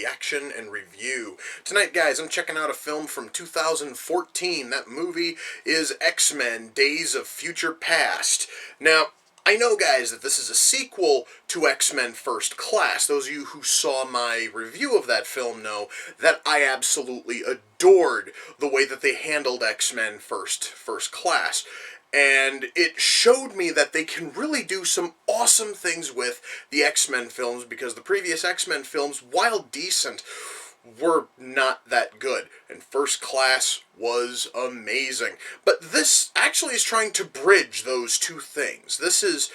reaction and review. Tonight, guys, I'm checking out a film from 2014. That movie is X-Men: Days of Future Past. Now, I know, guys, that this is a sequel to X-Men First Class. Those of you who saw my review of that film know that I absolutely adored the way that they handled X-Men First Class. And it showed me that they can really do some awesome things with the X-Men films, because the previous X-Men films, while decent, were not that good. And First Class was amazing. But this actually is trying to bridge those two things. This is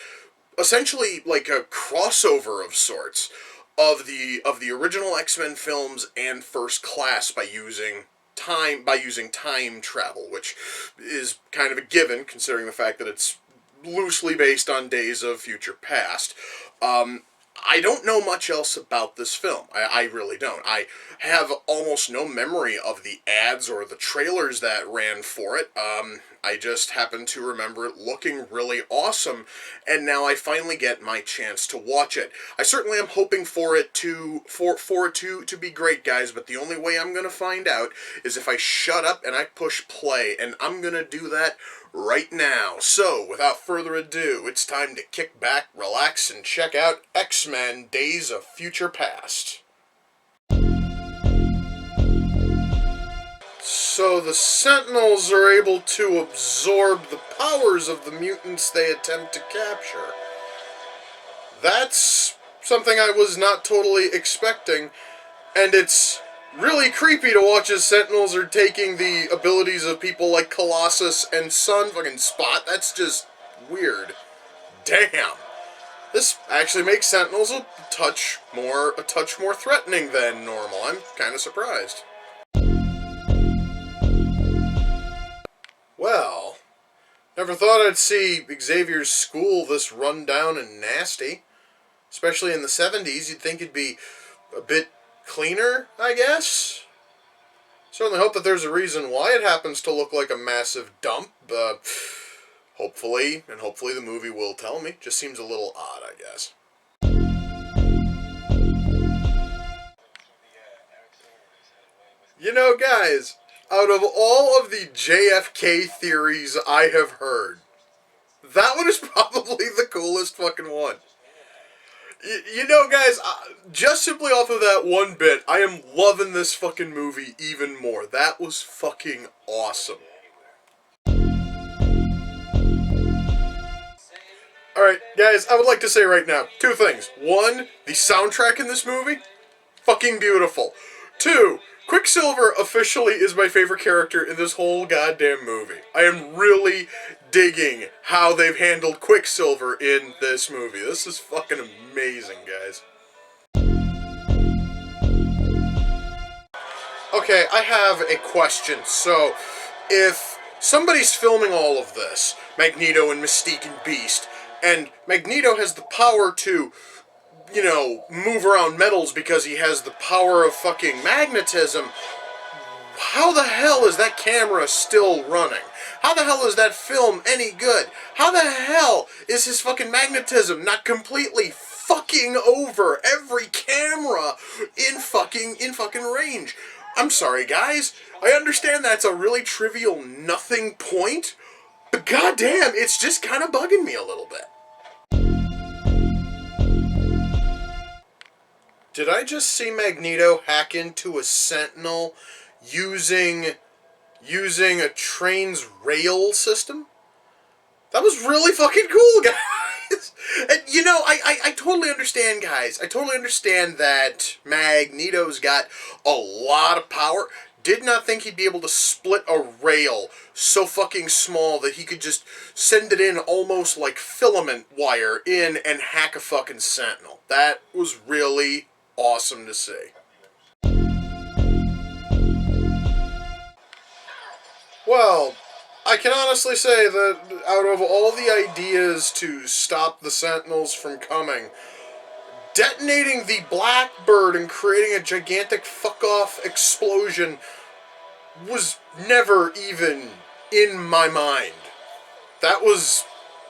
essentially like a crossover of sorts of the original X-Men films and First Class by using time travel, which is kind of a given considering the fact that it's loosely based on Days of Future Past. I don't know much else about this film. I really don't. I have almost no memory of the ads or the trailers that ran for it. I just happen to remember it looking really awesome, and now I finally get my chance to watch it. I certainly am hoping for it to be great, guys, but the only way I'm going to find out is if I shut up and I push play, and I'm going to do that right now. So, without further ado, it's time to kick back, relax, and check out X-Men: Days of Future Past. So the Sentinels are able to absorb the powers of the mutants they attempt to capture. That's something I was not totally expecting, and it's really creepy to watch as Sentinels are taking the abilities of people like Colossus and fucking Spot. That's just weird. Damn. This actually makes Sentinels a touch more threatening than normal. I'm kind of surprised. Well, never thought I'd see Xavier's school this run down and nasty. Especially in the 70s, you'd think it'd be a bit cleaner, I guess. Certainly hope that there's a reason why it happens to look like a massive dump. Hopefully the movie will tell me. Just seems a little odd, I guess. You know, guys, out of all of the JFK theories I have heard, that one is probably the coolest fucking one. You know, guys, just simply off of that one bit, I am loving this fucking movie even more. That was fucking awesome. Alright, guys, I would like to say right now, two things. One, the soundtrack in this movie, fucking beautiful. Two, Quicksilver officially is my favorite character in this whole goddamn movie. I am really digging how they've handled Quicksilver in this movie. This is fucking amazing, guys. Okay, I have a question. So, if somebody's filming all of this, Magneto and Mystique and Beast, and Magneto has the power to, you know, move around metals because he has the power of fucking magnetism, how the hell is that camera still running? How the hell is that film any good? How the hell is his fucking magnetism not completely fucking over every camera in fucking range? I'm sorry, guys. I understand that's a really trivial nothing point, but goddamn, it's just kind of bugging me a little bit. Did I just see Magneto hack into a Sentinel using a train's rail system? That was really fucking cool, guys. And, you know, I totally understand, guys. I totally understand that Magneto's got a lot of power. Did not think he'd be able to split a rail so fucking small that he could just send it in almost like filament wire in and hack a fucking Sentinel. That was really awesome to see. Well, I can honestly say that out of all the ideas to stop the Sentinels from coming, detonating the Blackbird and creating a gigantic fuck-off explosion was never even in my mind. That was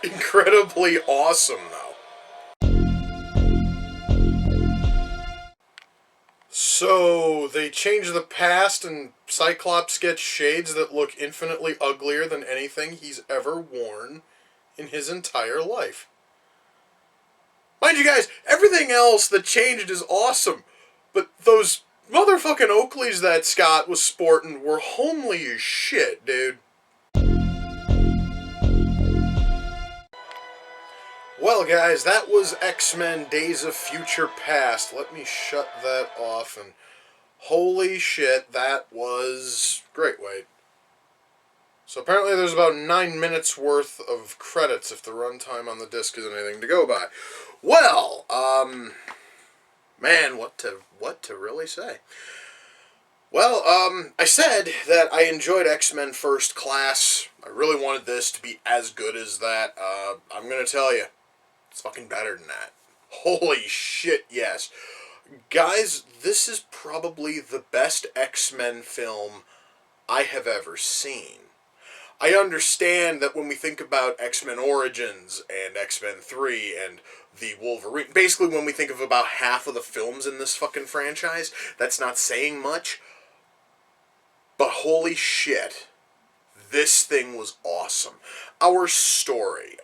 incredibly awesome, though. So they change the past, and Cyclops gets shades that look infinitely uglier than anything he's ever worn in his entire life. Mind you guys, everything else that changed is awesome, but those motherfucking Oakleys that Scott was sporting were homely as shit, dude. Well, guys, that was X-Men Days of Future Past. Let me shut that off, and holy shit, that was great. Wait. So apparently there's about 9 minutes worth of credits if the runtime on the disc is anything to go by. Well, man, what to really say? Well, I said that I enjoyed X-Men First Class. I really wanted this to be as good as that. I'm gonna tell you, it's fucking better than that. Holy shit, yes. Guys, this is probably the best X-Men film I have ever seen. I understand that when we think about X-Men Origins and X-Men 3 and the Wolverine, basically when we think of about half of the films in this fucking franchise, that's not saying much. But holy shit, this thing was awesome. Our story.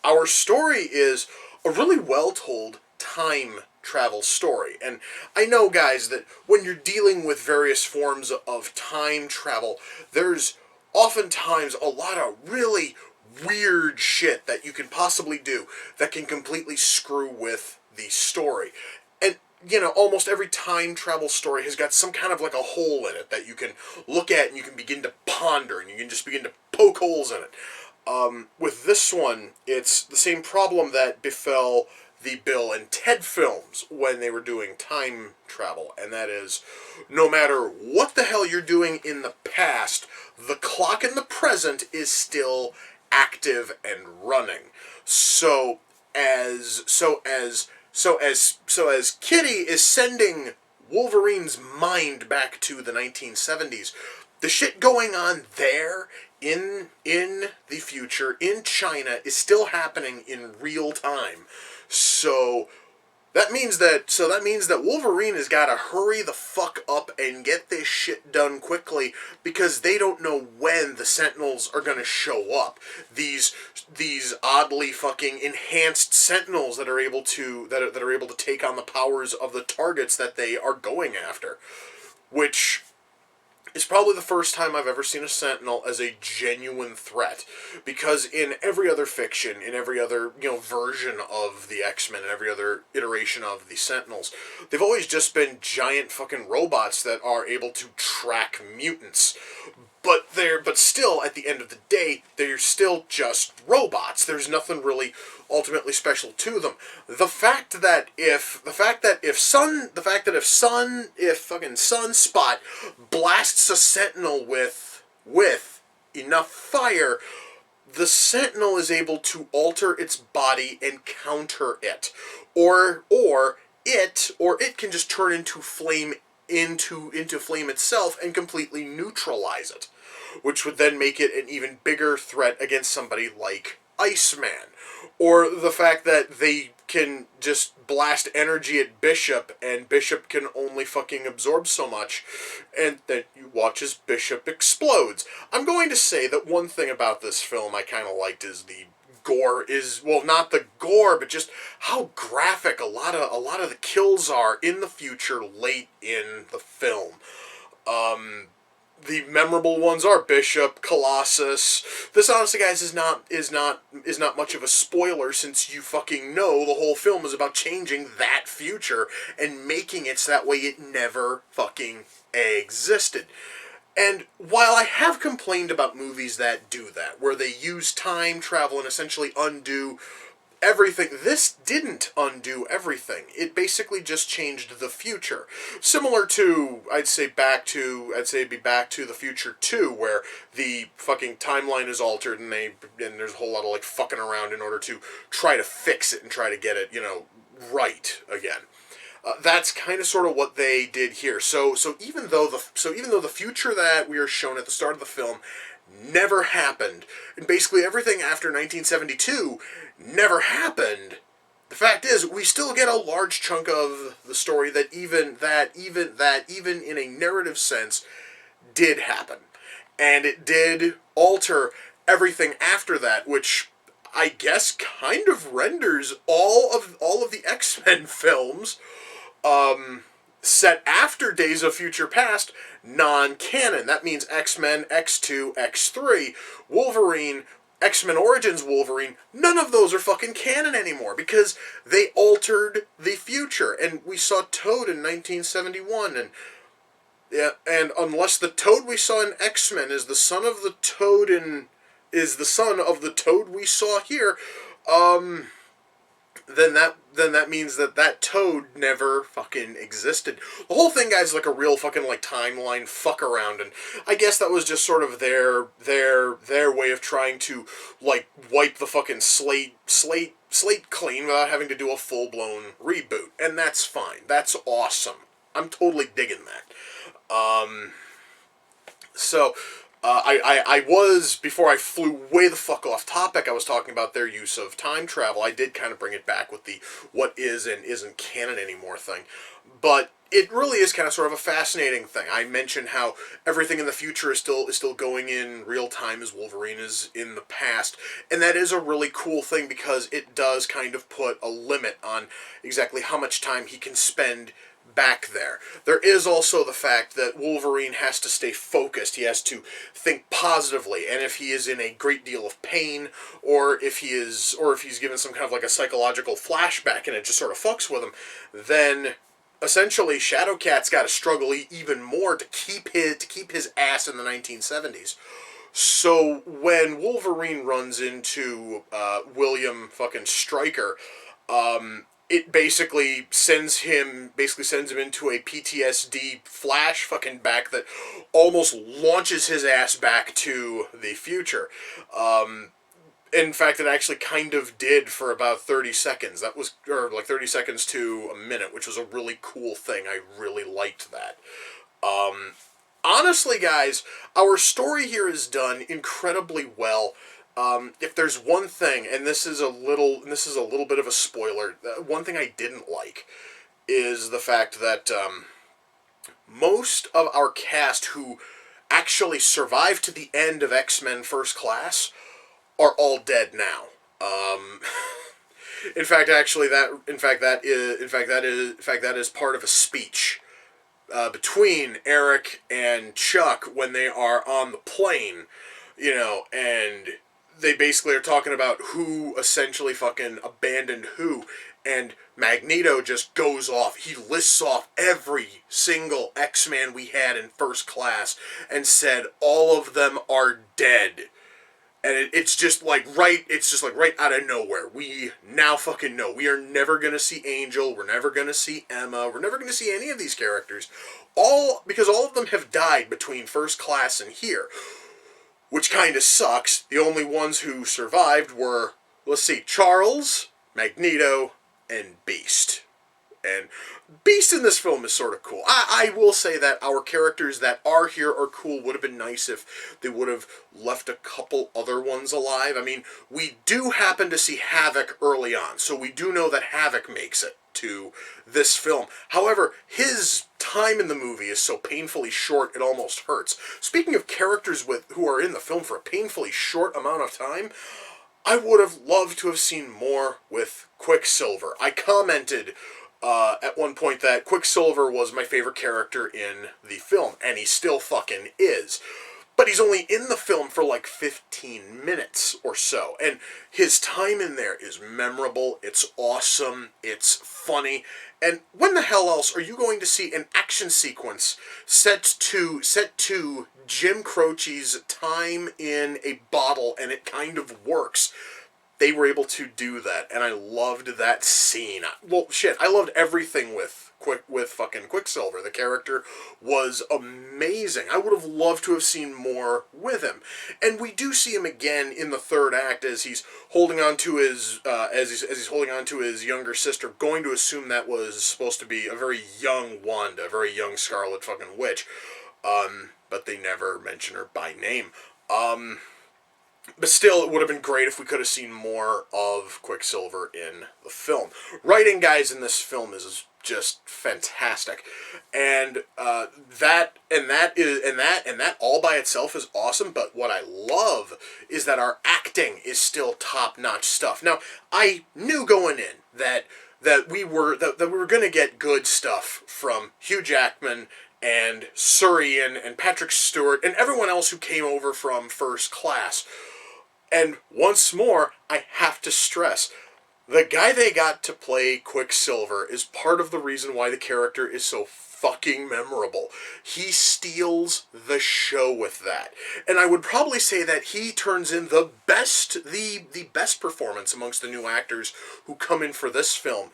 Our story is a really well-told time travel story. And I know, guys, that when you're dealing with various forms of time travel, there's oftentimes a lot of really weird shit that you can possibly do that can completely screw with the story. And, you know, almost every time travel story has got some kind of like a hole in it that you can look at and you can begin to ponder and you can just begin to poke holes in it. With this one, it's the same problem that befell the Bill and Ted films when they were doing time travel, and that is, no matter what the hell you're doing in the past, the clock in the present is still active and running. So as Kitty is sending Wolverine's mind back to the 1970s, the shit going on there in the future in China is still happening in real time. So that means that Wolverine has got to hurry the fuck up and get this shit done quickly because they don't know when the Sentinels are going to show up. These oddly fucking enhanced Sentinels that are able to take on the powers of the targets that they are going after, which it's probably the first time I've ever seen a Sentinel as a genuine threat, because in every other fiction, in every other, version of the X-Men, and every other iteration of the Sentinels, they've always just been giant fucking robots that are able to track mutants. But still, at the end of the day, they're still just robots. There's nothing really ultimately special to them. The fact that if fucking Sunspot blasts a Sentinel with enough fire, the Sentinel is able to alter its body and counter it, or it can just turn into flame itself and completely neutralize it, which would then make it an even bigger threat against somebody like Iceman. Or the fact that they can just blast energy at Bishop, and Bishop can only fucking absorb so much, and then you watch as Bishop explodes. I'm going to say that one thing about this film I kind of liked is the gore is, well, not the gore, but just how graphic a lot of the kills are in the future late in the film. The memorable ones are Bishop, Colossus. This, honestly, guys, is not much of a spoiler, since you fucking know the whole film is about changing that future and making it so that way it never fucking existed. And while I have complained about movies that do that, where they use time travel and essentially undo everything, this didn't undo everything. It basically just changed the future. Similar to, I'd say it'd be Back to the Future 2, where the fucking timeline is altered and there's a whole lot of like fucking around in order to try to fix it and try to get it, right again. That's kind of sort of what they did here. So even though the future that we are shown at the start of the film never happened, and basically everything after 1972 never happened, the fact is, we still get a large chunk of the story that even in a narrative sense did happen, and it did alter everything after that, which I guess kind of renders all of the X-Men films set after Days of Future Past non-canon. That means X-Men, X2, X3, Wolverine, X-Men Origins Wolverine, none of those are fucking canon anymore because they altered the future. And we saw Toad in 1971, and yeah, and unless the Toad we saw in X-Men is the son of the Toad we saw here, then that means that Toad never fucking existed. The whole thing, guys, is like a real fucking like timeline fuck around, and I guess that was just sort of their way of trying to like wipe the fucking slate clean without having to do a full blown reboot, and that's fine. That's awesome. I'm totally digging that. I was, before I flew way the fuck off topic, I was talking about their use of time travel. I did kind of bring it back with the what is and isn't canon anymore thing. But it really is kind of sort of a fascinating thing. I mentioned how everything in the future is still going in real time as Wolverine is in the past. And that is a really cool thing because it does kind of put a limit on exactly how much time he can spend back there. There is also the fact that Wolverine has to stay focused. He has to think positively, and if he is in a great deal of pain, or if he's given some kind of like a psychological flashback and it just sort of fucks with him, then essentially Shadowcat's got to struggle even more to keep his ass in the 1970s. So when Wolverine runs into William fucking Stryker, it basically sends him into a PTSD flash fucking back that almost launches his ass back to the future. In fact, it actually kind of did for about 30 seconds. That was, or like 30 seconds to a minute, which was a really cool thing. I really liked that. Honestly, guys, our story here is done incredibly well. If there's one thing, and this is a little bit of a spoiler, one thing I didn't like is the fact that most of our cast who actually survived to the end of X-Men First Class are all dead now. In fact, that is part of a speech between Eric and Chuck when they are on the plane, and they basically are talking about who essentially fucking abandoned who, and Magneto just goes off. He lists off every single X-Man we had in First Class and said all of them are dead. And it's just like right out of nowhere. We now fucking know. We are never going to see Angel. We're never going to see Emma. We're never going to see any of these characters. Because all of them have died between First Class and here. Which kind of sucks. The only ones who survived were, let's see, Charles, Magneto, and Beast. And Beast in this film is sort of cool. I will say that our characters that are here are cool. Would have been nice if they would have left a couple other ones alive. I mean, we do happen to see Havoc early on, so we do know that Havoc makes it to this film. However, his time in the movie is so painfully short it almost hurts. Speaking of characters who are in the film for a painfully short amount of time, I would have loved to have seen more with Quicksilver. I commented at one point that Quicksilver was my favorite character in the film, and he still fucking is. But he's only in the film for like 15 minutes or so, and his time in there is memorable, it's awesome, it's funny, and when the hell else are you going to see an action sequence set to Jim Croce's time in a bottle, and it kind of works? They were able to do that, and I loved that scene. Well, shit, I loved everything with fucking Quicksilver. The character was amazing. I would have loved to have seen more with him, and we do see him again in the third act as he's holding on to his as he's holding on to his younger sister. Going to assume that was supposed to be a very young Wanda, a very young Scarlet fucking Witch, but they never mention her by name. But still, it would have been great if we could have seen more of Quicksilver in the film. Writing, guys, in this film is just fantastic, and that all by itself is awesome. But what I love is that our acting is still top-notch stuff. Now, I knew going in that we were going to get good stuff from Hugh Jackman and Surian and Patrick Stewart and everyone else who came over from First Class. And once more, I have to stress, the guy they got to play Quicksilver is part of the reason why the character is so fucking memorable. He steals the show with that. And I would probably say that he turns in the best performance amongst the new actors who come in for this film.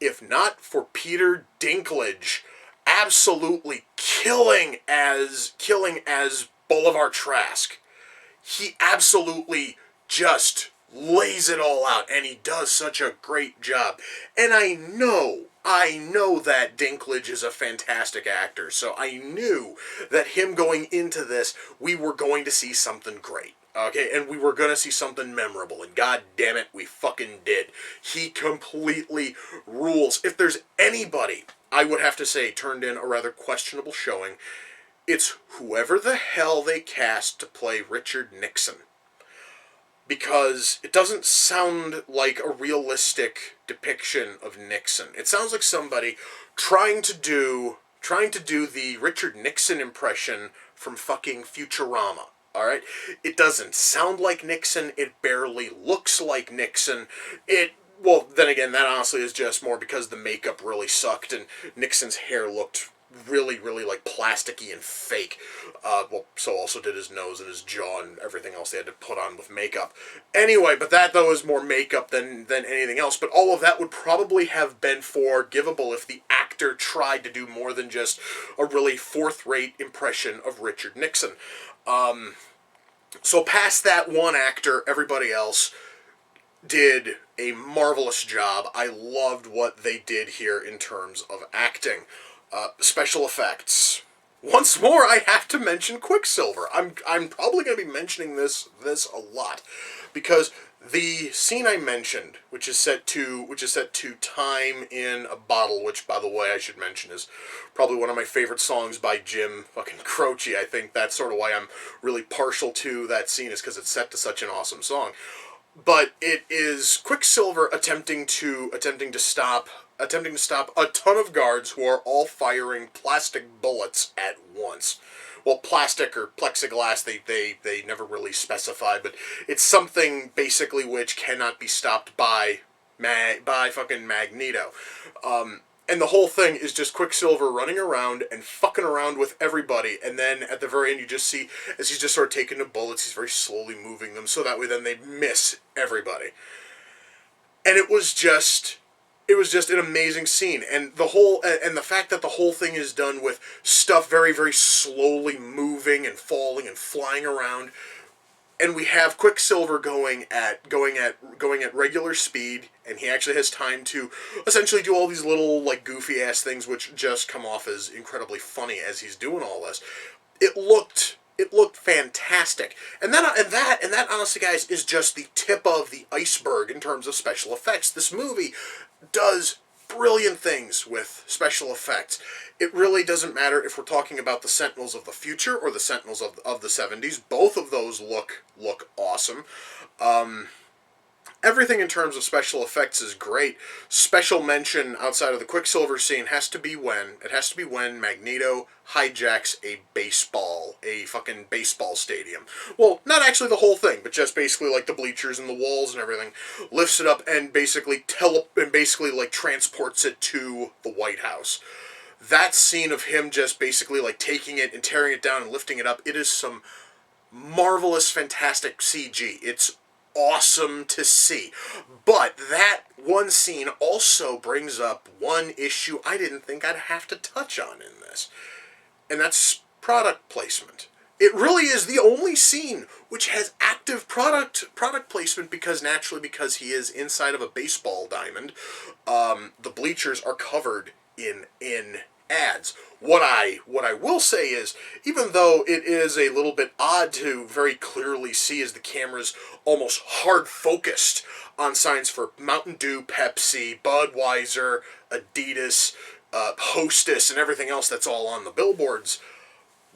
If not for Peter Dinklage absolutely killing as Bolivar Trask. He absolutely just lays it all out, and he does such a great job. And I know that Dinklage is a fantastic actor, so I knew that him going into this, we were going to see something great. Okay, and we were going to see something memorable, and god damn it, we fucking did. He completely rules. If there's anybody, I would have to say, turned in a rather questionable showing, it's whoever the hell they cast to play Richard Nixon. Because it doesn't sound like a realistic depiction of Nixon. It sounds like somebody trying to do the Richard Nixon impression from fucking Futurama. Alright? It doesn't sound like Nixon. It barely looks like Nixon. Well, then again, that honestly is just more because the makeup really sucked and Nixon's hair looked really, really like plasticky and fake. So also did his nose and his jaw and everything else they had to put on with makeup. Anyway, but that though is more makeup than anything else. But all of that would probably have been forgivable if the actor tried to do more than just a really fourth-rate impression of Richard Nixon. So past that one actor, everybody else did a marvelous job. I loved what they did here in terms of acting. Special effects. Once more, I have to mention Quicksilver. I'm probably going to be mentioning this a lot because the scene I mentioned, which is set to Time in a Bottle, which, by the way, I should mention is probably one of my favorite songs by Jim fucking Croce. I think that's sort of why I'm really partial to that scene, is because it's set to such an awesome song. But it is Quicksilver attempting to stop a ton of guards who are all firing plastic bullets at once. Well, plastic or plexiglass, they never really specify, but it's something basically which cannot be stopped by fucking Magneto. And the whole thing is just Quicksilver running around and fucking around with everybody. And then at the very end, you just see, as he's just sort of taking the bullets, he's very slowly moving them so that way then they miss everybody. And it was just an amazing scene. And the fact that the whole thing is done with stuff very, very slowly moving and falling and flying around. And we have Quicksilver going at regular speed, and he actually has time to essentially do all these little like goofy ass things, which just come off as incredibly funny as he's doing all this. It looked fantastic, and that honestly, guys, is just the tip of the iceberg in terms of special effects. This movie does brilliant things with special effects. It really doesn't matter if we're talking about the Sentinels of the future or the Sentinels of the 70s. Both of those look awesome. Everything in terms of special effects is great. Special mention outside of the Quicksilver scene has to be when Magneto hijacks a fucking baseball stadium. Well, not actually the whole thing, but just basically like the bleachers and the walls and everything. Lifts it up and basically like transports it to the White House. That scene of him just basically like taking it and tearing it down and lifting it up, it is some marvelous, fantastic CG. It's awesome to see. But that one scene also brings up one issue I didn't think I'd have to touch on in this. And that's product placement. It really is the only scene which has active product placement because he is inside of a baseball diamond. The bleachers are covered in ads. What I will say is, even though it is a little bit odd to very clearly see as the camera's almost hard focused on signs for Mountain Dew, Pepsi, Budweiser, Adidas, Hostess, and everything else that's all on the billboards,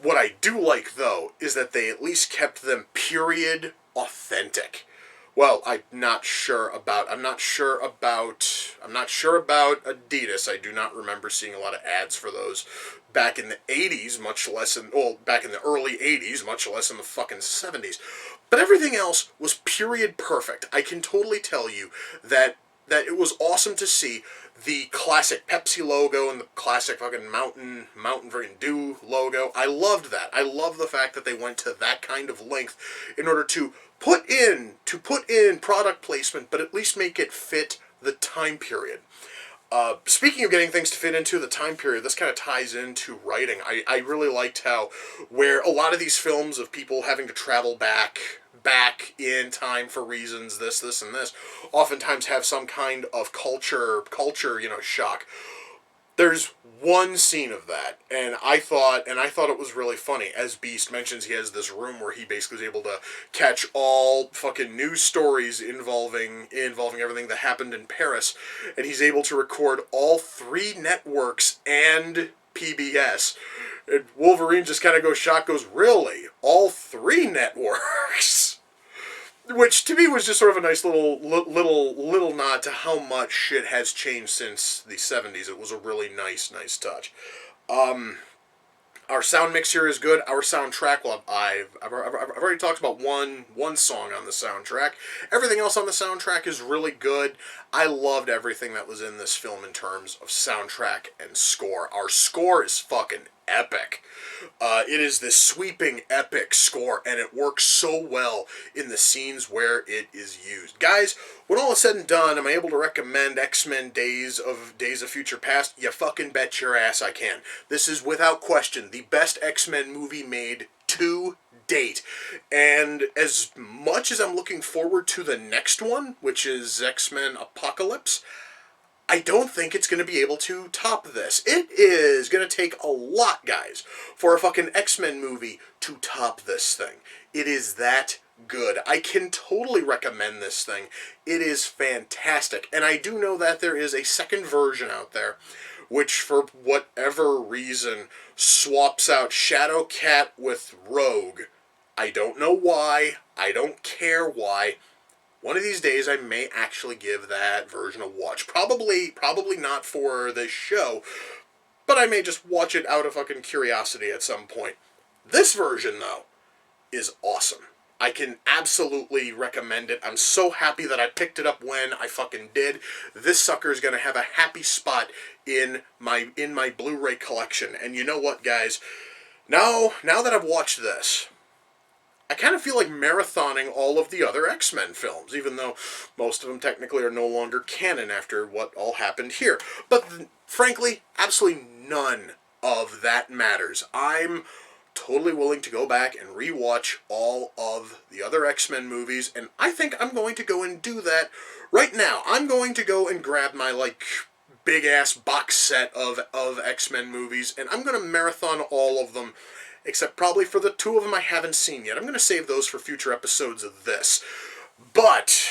what I do like, though, is that they at least kept them period authentic. Well, I'm not sure about Adidas. I do not remember seeing a lot of ads for those back in the 80s, back in the early 80s, much less in the fucking 70s. But everything else was period perfect. I can totally tell you that it was awesome to see the classic Pepsi logo and the classic fucking Mountain freaking Dew logo. I loved that. I love the fact that they went to that kind of length in order to put in product placement, but at least make it fit the time period. Speaking of getting things to fit into the time period, this kind of ties into writing. I really liked how, where a lot of these films of people having to travel back in time for reasons, this, and this, oftentimes have some kind of culture, shock. There's one scene of that, and I thought it was really funny. As Beast mentions, he has this room where he basically is able to catch all fucking news stories involving everything that happened in Paris, and he's able to record all 3 networks and PBS. And Wolverine just kind of goes shocked, goes, really? All 3 networks? Which to me was just sort of a nice little nod to how much shit has changed since the 70s. It was a really nice touch. Our sound mix here is good. Our soundtrack, well, I've already talked about one song on the soundtrack. Everything else on the soundtrack is really good. I loved everything that was in this film in terms of soundtrack and score. Our score is fucking epic. It is this sweeping, epic score, and it works so well in the scenes where it is used. Guys, when all is said and done, am I able to recommend X-Men Days of Future Past? You fucking bet your ass I can. This is, without question, the best X-Men movie made to date. And as much as I'm looking forward to the next one, which is X-Men Apocalypse, I don't think it's going to be able to top this. It is going to take a lot, guys, for a fucking X-Men movie to top this thing. It is that good. I can totally recommend this thing. It is fantastic. And I do know that there is a second version out there, which for whatever reason swaps out Shadowcat with Rogue. I don't know why. I don't care why. One of these days I may actually give that version a watch. Probably not for this show, but I may just watch it out of fucking curiosity at some point. This version, though, is awesome. I can absolutely recommend it. I'm so happy that I picked it up when I fucking did. This sucker is going to have a happy spot in my Blu-ray collection. And you know what, guys? Now that I've watched this, I kind of feel like marathoning all of the other X-Men films, even though most of them technically are no longer canon after what all happened here. But frankly, absolutely none of that matters. I'm totally willing to go back and rewatch all of the other X-Men movies, and I think I'm going to go and do that right now. I'm going to go and grab my, big-ass box set of X-Men movies, and I'm going to marathon all of them, except probably for the 2 of them I haven't seen yet. I'm going to save those for future episodes of this. But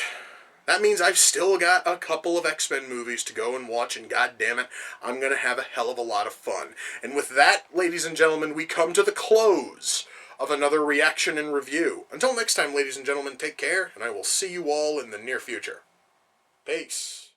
that means I've still got a couple of X-Men movies to go and watch, and goddammit, I'm going to have a hell of a lot of fun. And with that, ladies and gentlemen, we come to the close of another reaction and review. Until next time, ladies and gentlemen, take care, and I will see you all in the near future. Peace.